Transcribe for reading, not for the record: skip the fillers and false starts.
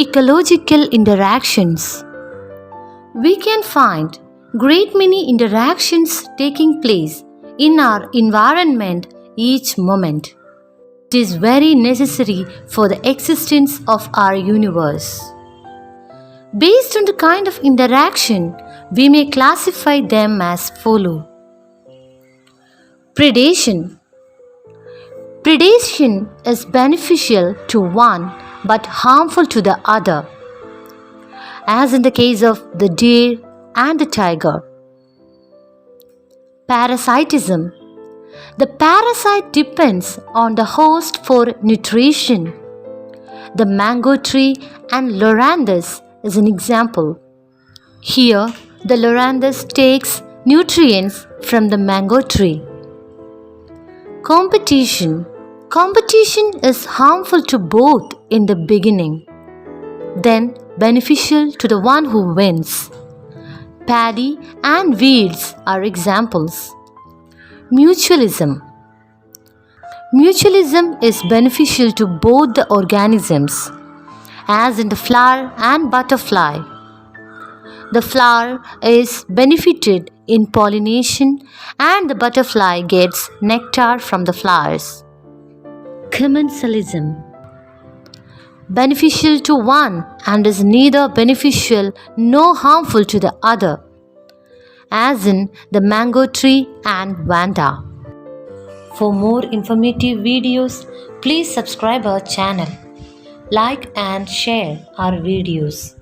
Ecological interactions. We can find great many interactions taking place in our environment each moment. It is very necessary for the existence of our universe. Based on the kind of interaction, we may classify them as follow. Predation. Predation is beneficial to one but harmful to the other, as in the case of the deer and the tiger. Parasitism. The parasite depends on the host for nutrition. The mango tree and loranthus is an example. Here, the loranthus takes nutrients from the mango tree. Competition. Competition is harmful to both in the beginning, then beneficial to the one who wins. Paddy and weeds are examples. Mutualism. Mutualism is beneficial to both the organisms, as in the flower and butterfly. The flower is benefited in pollination and the butterfly gets nectar from the flowers. Commensalism. Beneficial to one and is neither beneficial nor harmful to the other, as in the mango tree and Vanda. For more informative videos, please subscribe our channel, like and share our videos.